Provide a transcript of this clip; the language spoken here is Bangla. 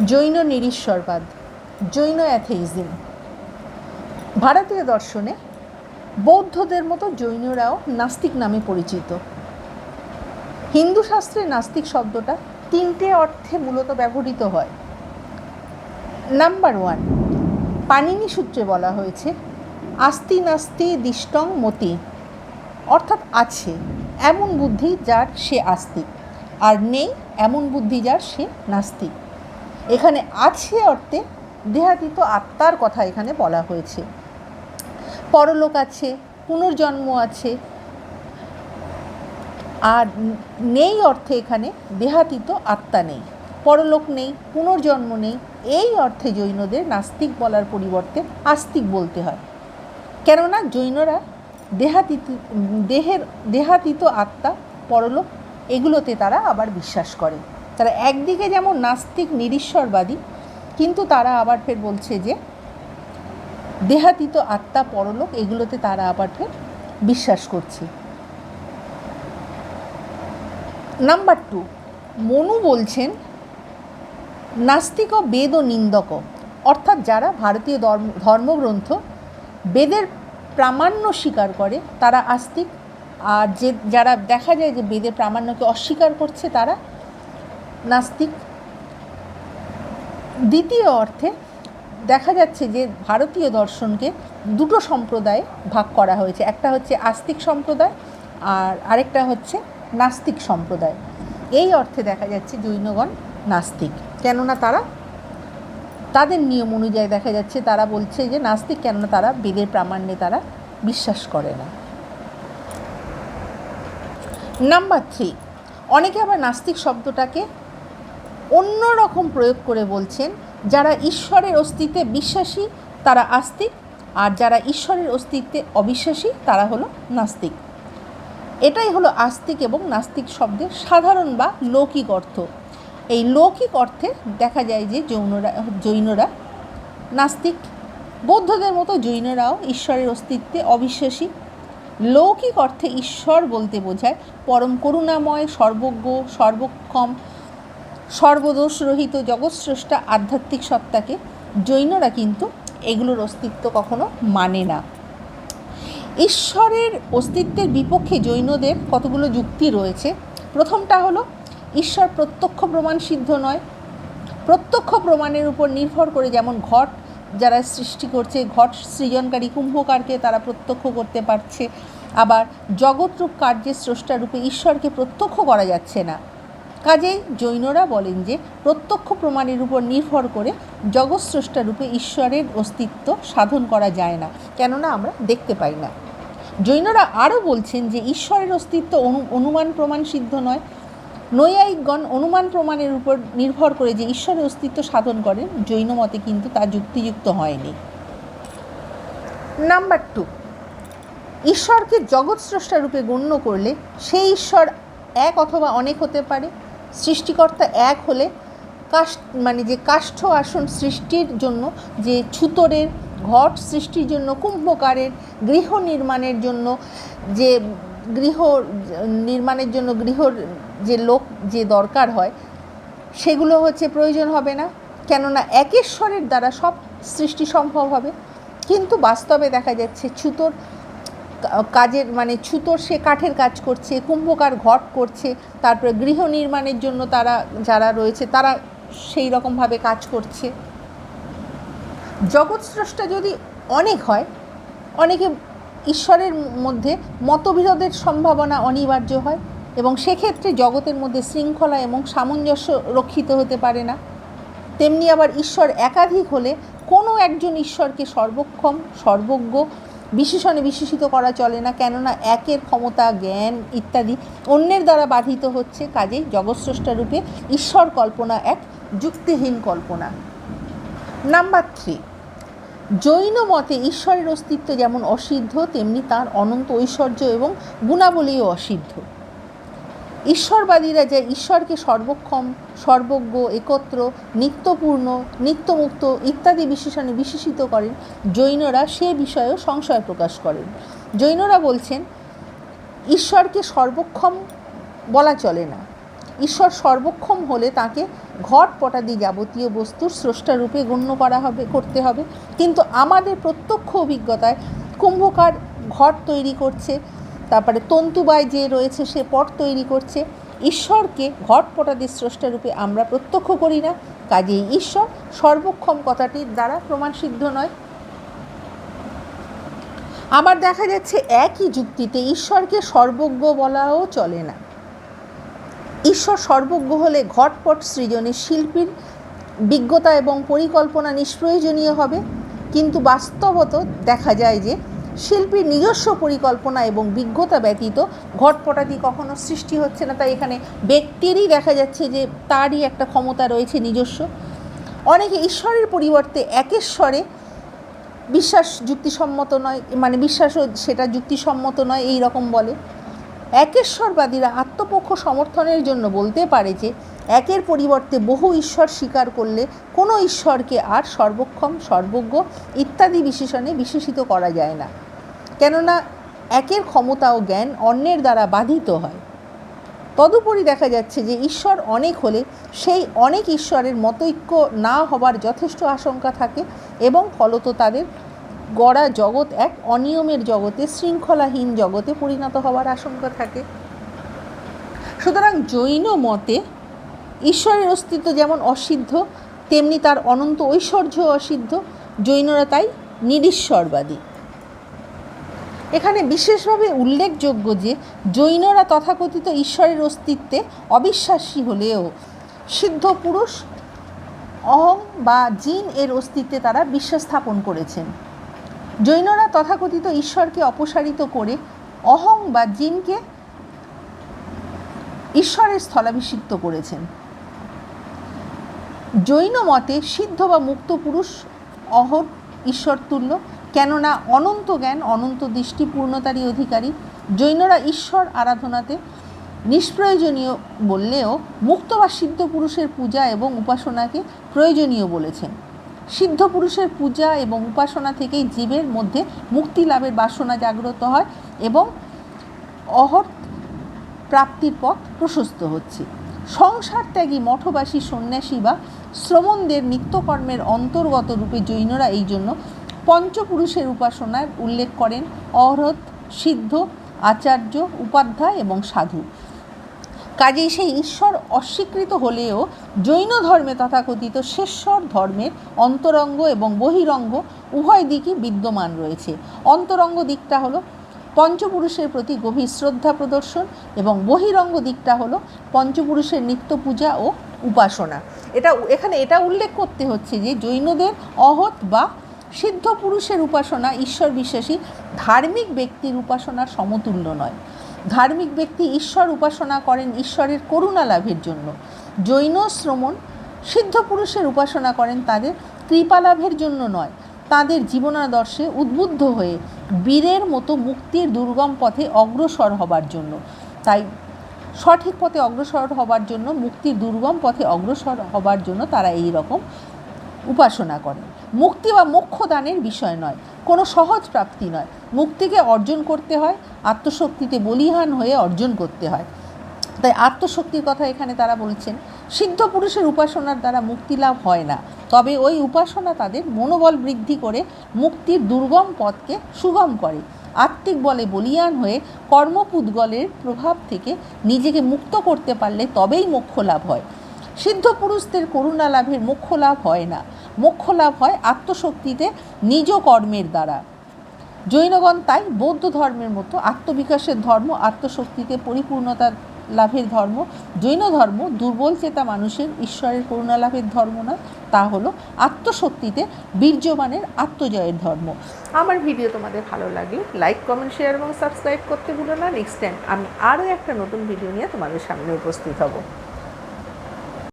জৈন নিরীশ্বরবাদ, জৈন অ্যাথেইজম। ভারতীয় দর্শনে বৌদ্ধদের মতো জৈনরাও নাস্তিক নামে পরিচিত। হিন্দু শাস্ত্রে নাস্তিক শব্দটা তিনটে অর্থে মূলত ব্যবহৃত হয়। নাম্বার 1, পাণিনি সূত্রে বলা হয়েছে আস্তি নাস্তি দিষ্টং মতি, অর্থাৎ আছে এমন বুদ্ধি যার সে আস্তিক, আর নেই এমন বুদ্ধি যার সে নাস্তিক। এখানে আছে অর্থে দেহাতীত আত্মার কথা এখানে বলা হয়েছে। পরলোক আছে, পুনর্জন্ম আছে, আর নেই অর্থে এখানে দেহাতীত আত্মা নেই, পরলোক নেই, পুনর্জন্ম নেই। এই অর্থে জৈনদের নাস্তিক বলার পরিবর্তে আস্তিক বলতে হয়, কেননা জৈনরা দেহাতীত আত্মা, পরলোক এগুলোতে তারা আবার বিশ্বাস করে। তারা একদিকে যেমন নাস্তিক নিরীশ্বরবাদী, কিন্তু তারা আবার ফের বলছে যে দেহাতীত আত্মা, পরলোক এগুলোতে তারা আবার ফের বিশ্বাস করছে। নাম্বার 2, মনু বলছেন নাস্তিক ও বেদ ও নিন্দক, অর্থাৎ যারা ভারতীয় ধর্মগ্রন্থ বেদের প্রামাণ্য স্বীকার করে তারা আস্তিক, আর যারা দেখা যায় যে বেদের প্রামাণ্যকে অস্বীকার করছে তারা নাস্তিক। দ্বিতীয় অর্থে দেখা যাচ্ছে যে ভারতীয় দর্শনকে দুটো সম্প্রদায়ে ভাগ করা হয়েছে, একটা হচ্ছে আস্তিক সম্প্রদায় আর আরেকটা হচ্ছে নাস্তিক সম্প্রদায়। এই অর্থে দেখা যাচ্ছে জৈনগণ নাস্তিক, কেননা তারা তাদের নিয়ম অনুযায়ী দেখা যাচ্ছে তারা বলছে যে নাস্তিক, কেননা তারা বেদের প্রামাণ্যে তারা বিশ্বাস করে না। নাম্বার 3, অনেকে আবার নাস্তিক শব্দটাকে অন্য রকম প্রয়োগ করে বলছেন যারা ঈশ্বরের অস্তিত্বে বিশ্বাসী তারা আস্তিক, আর যারা ঈশ্বরের অস্তিত্বে অবিশ্বাসী তারা হলো নাস্তিক। এটাই হলো আস্তিক এবং নাস্তিক শব্দের সাধারণ বা লৌকিক অর্থ। এই লৌকিক অর্থে দেখা যায় যে জৈনরা নাস্তিক, বৌদ্ধদের মতো জৈনরাও ঈশ্বরের অস্তিত্বে অবিশ্বাসী। লৌকিক অর্থে ঈশ্বর বলতে বোঝায় পরম করুণাময়, সর্বজ্ঞ, সর্বক্ষম, সর্বদোষরহিত জগৎস্রষ্টা আধ্যাত্মিক সত্তাকে। জৈনরা কিন্তু এগুলোর অস্তিত্ব কখনো মানে না। ঈশ্বরের অস্তিত্বের বিপক্ষে জৈনদের কতগুলো যুক্তি রয়েছে। প্রথমটা হলো ঈশ্বর প্রত্যক্ষ প্রমাণ সিদ্ধ নয়। প্রত্যক্ষ প্রমাণের উপর নির্ভর করে যেমন ঘট যারা সৃষ্টি করছে, ঘট সৃজনকারী কুম্ভকারকে তারা প্রত্যক্ষ করতে পারছে, আবার জগৎরূপ কার্যের স্রষ্টারূপে ঈশ্বরকে প্রত্যক্ষ করা যাচ্ছে না। কাজেই জৈনরা বলেন যে প্রত্যক্ষ প্রমাণের উপর নির্ভর করে জগৎস্রষ্টারূপে ঈশ্বরের অস্তিত্ব সাধন করা যায় না, কেননা আমরা দেখতে পাই না। জৈনরা আরও বলছেন যে ঈশ্বরের অস্তিত্ব অনুমান প্রমাণ সিদ্ধ নয়। নৈয়ায়িকগণ অনুমান প্রমাণের উপর নির্ভর করে যে ঈশ্বরের অস্তিত্ব সাধন করেন, জৈন মতে কিন্তু তা যুক্তিযুক্ত হয়নি। নাম্বার 2, ঈশ্বরকে জগৎস্রষ্টারূপে গণ্য করলে সেই ঈশ্বর এক অথবা অনেক হতে পারে। সৃষ্টিকর্তা এক হলে যে কাষ্ঠ আসন সৃষ্টির জন্য, যে ছুতরের ঘট সৃষ্টির জন্য, কুম্ভকারের গৃহ নির্মাণের জন্য, যে গৃহর যে লোক যে দরকার হয় সেগুলো প্রয়োজন হবে না, কেননা একেশ্বরের দ্বারা সব সৃষ্টি সম্ভব হবে। কিন্তু বাস্তবে দেখা যাচ্ছে ছুতর সে কাঠের কাজ করছে, কুম্ভকার ঘট করছে, তারপরে গৃহ নির্মাণের জন্য যারা রয়েছে তারা সেই রকমভাবে কাজ করছে। জগৎস্রষ্টা যদি অনেক হয়, অনেকে ঈশ্বরের মধ্যে মতবিরোধের সম্ভাবনা অনিবার্য হয়, এবং সেক্ষেত্রে জগতের মধ্যে শৃঙ্খলা এবং সামঞ্জস্য রক্ষিত হতে পারে না। তেমনি আবার ঈশ্বর একাধিক হলে কোনো একজন ঈশ্বরকে সর্বক্ষম, সর্বজ্ঞ বিশেষণে বিশেষিত করা চলে না, কেননা একের ক্ষমতা, জ্ঞান ইত্যাদি অন্যের দ্বারা বাধিত হচ্ছে। কাজেই জগৎস্রষ্টারূপে ঈশ্বর কল্পনা এক যুক্তিহীন কল্পনা। নাম্বার 3, জৈন মতে ঈশ্বরের অস্তিত্ব যেমন অসিদ্ধ, তেমনি তার অনন্ত ঐশ্বর্য এবং গুণাবলীও অসিদ্ধ। ঈশ্বরবাদীরা যে ঈশ্বরকে সর্বক্ষম, সর্বজ্ঞ, একত্র, নিত্যপূর্ণ, নিত্যমুক্ত ইত্যাদি বিশেষণে বিশেষিত করেন, জৈনরা সে বিষয়েও সংশয় প্রকাশ করেন। জৈনরা বলছেন ঈশ্বরকে সর্বক্ষম বলা চলে না, ঈশ্বর সর্বক্ষম হলে তাকে ঘট পটাদি যাবতীয় বস্তুর স্রষ্টারূপে গণ্য করতে হবে। কিন্তু আমাদের প্রত্যক্ষ অভিজ্ঞতায় কুম্ভকার ঘট তৈরি করছে, তারপরে তন্তুবায় যে রয়েছে সে পট তৈরি করছে। ঈশ্বরকে ঘট পটাদির স্রষ্টারূপে আমরা প্রত্যক্ষ করি না, কাজেই ঈশ্বর সর্বক্ষম কথাটির দ্বারা প্রমাণসিদ্ধ নয়। আবার দেখা যাচ্ছে একই যুক্তিতে ঈশ্বরকে সর্বজ্ঞ বলাও চলে না। ঈশ্বর সর্বজ্ঞ হলে ঘটপট সৃজনে শিল্পীর বিজ্ঞতা এবং পরিকল্পনা নিষ্প্রয়োজনীয় হবে, কিন্তু বাস্তবত দেখা যায় যে শিল্পীর নিজস্ব পরিকল্পনা এবং বিজ্ঞতা ব্যতীত ঘটপটাদি কখনো সৃষ্টি হচ্ছে না। তাই এখানে ব্যক্তিরই দেখা যাচ্ছে যে তারই একটা ক্ষমতা রয়েছে নিজস্ব। অনেকে ঈশ্বরের পরিবর্তে একেশ্বরে বিশ্বাস যুক্তিসম্মত নয়, মানে বিশ্বাসও সেটা যুক্তিসম্মত নয় এই রকম বলে। একেশ্বরবাদীরা আত্মপক্ষ সমর্থনের জন্য বলতে পারে যে একের পরিবর্তে বহু ঈশ্বর স্বীকার করলে কোনো ঈশ্বরকে আর সর্বক্ষম, সর্বজ্ঞ ইত্যাদি বিশেষণে বিশেষিত করা যায় না, কেননা একের ক্ষমতা ও জ্ঞান অন্যের দ্বারা বাধিত হয়। তদুপরি দেখা যাচ্ছে যে ঈশ্বর অনেক হলে সেই অনেক ঈশ্বরের মতৈক্য না হবার যথেষ্ট আশঙ্কা থাকে এবং ফলত তাদের গড়া জগৎ এক অনিয়মের জগতে, শৃঙ্খলাহীন জগতে পরিণত হওয়ার আশঙ্কা থাকে। সুতরাং জৈন মতে ঈশ্বরের অস্তিত্ব যেমন অসিদ্ধ, তেমনি তার অনন্ত ঐশ্বর্য অসিদ্ধ। জৈনরা তাই নিরীশ্বরবাদী। এখানে বিশেষভাবে উল্লেখযোগ্য যে জৈনরা তথাকথিত ঈশ্বরের অস্তিত্বে অবিশ্বাসী হলেও সিদ্ধ পুরুষ অহং বা জিন এর অস্তিত্বে তারা বিশ্বাস স্থাপন করেছেন। জৈনরা তথাকথিত ঈশ্বরকে অপসারিত করে অহং বা জিনকে ঈশ্বরের স্থলাভিষিক্ত করেছেন। জৈন মতে সিদ্ধ বা মুক্ত পুরুষ অহং ঈশ্বর তুল্য, কেননা অনন্ত জ্ঞান, অনন্ত দৃষ্টি, পূর্ণতারই অধিকারী। জৈনরা ঈশ্বর আরাধনাতে নিষ্প্রয়োজনীয় বললেও মুক্ত বা সিদ্ধ পুরুষের পূজা এবং উপাসনাকে প্রয়োজনীয় বলেছেন। সিদ্ধ পুরুষের পূজা এবং উপাসনা থেকেই জীবের মধ্যে মুক্তি লাভের বাসনা জাগ্রত হয় এবং অহর্ত প্রাপ্তির পথ প্রশস্ত হচ্ছে। সংসার ত্যাগী মঠবাসী সন্ন্যাসী বা শ্রমণদের নিত্যকর্মের অন্তর্গত রূপে জৈনরা এই জন্য পঞ্চপুরুষের উপাসনার উল্লেখ করেন: অহরত, সিদ্ধ, আচার্য, উপাধ্যায় এবং সাধু। কাজেই সেই ঈশ্বর অস্বীকৃত হলেও জৈন ধর্মে তথাকথিত শেষর ধর্মের অন্তরঙ্গ এবং বহিরঙ্গ উভয় দিকই বিদ্যমান রয়েছে। অন্তরঙ্গ দিকটা হলো পঞ্চপুরুষের প্রতি গভীর শ্রদ্ধা প্রদর্শন এবং বহিরঙ্গ দিকটা হলো পঞ্চপুরুষের নিত্য পূজা ও উপাসনা। এখানে এটা উল্লেখ করতে হচ্ছে যে জৈনদের অহত বা সিদ্ধ পুরুষের উপাসনা ঈশ্বর বিশ্বাসী ধার্মিক ব্যক্তির উপাসনার সমতুল্য নয়। ধার্মিক ব্যক্তি ঈশ্বর উপাসনা করেন ঈশ্বরের করুণা লাভের জন্য। জৈন শ্রমণ সিদ্ধ পুরুষের উপাসনা করেন তাদের কৃপা লাভের জন্য নয়, তাদের জীবনাদর্শে উদ্বুদ্ধ হয়ে বীরের মতো মুক্তির দুর্গম পথে অগ্রসর হবার জন্য। তাই সঠিক পথে অগ্রসর হবার জন্য, মুক্তির দুর্গম পথে অগ্রসর হবার জন্য তারা এই রকম উপাসনা করেন। মুক্তি বা মোক্ষ দানের বিষয় নয়, কোনো সহজ প্রাপ্তি নয়। মুক্তিকে অর্জন করতে হয়, আত্মশক্তিতে বলিহান হয়ে অর্জন করতে হয়। তাই আত্মশক্তির কথা এখানে তারা বলছেন। সিদ্ধ পুরুষের উপাসনার দ্বারা মুক্তি লাভ হয় না, তবে ওই উপাসনা তাদের মনোবল বৃদ্ধি করে মুক্তির দুর্গম পথকে সুগম করে। আত্মিক বলে বলিয়ান হয়ে কর্মপুদ্গলের প্রভাব থেকে নিজেকে মুক্ত করতে পারলে তবেই মোক্ষ লাভ হয়। সিদ্ধ পুরুষদের করুণা লাভের মোক্ষ লাভ হয় না, মোক্ষ লাভ হয় আত্মশক্তিতে নিজ কর্মের দ্বারা। জৈনগণ তাই বৌদ্ধ ধর্মের মতো আত্মবিকাশের ধর্ম, আত্মশক্তিতে পরিপূর্ণতা লাভের ধর্ম। জৈন ধর্ম দুর্বল চেতা মানুষের ঈশ্বরের করুণা লাভের ধর্ম না, তা হলো আত্মশক্তিতে বীর্যবানের আত্মজয়ের ধর্ম। আমার ভিডিও তোমাদের ভালো লাগলে লাইক, কমেন্ট, শেয়ার এবং সাবস্ক্রাইব করতে ভুলো না। নেক্সট টাইম আমি আরও একটা নতুন ভিডিও নিয়ে তোমাদের সামনে উপস্থিত হব।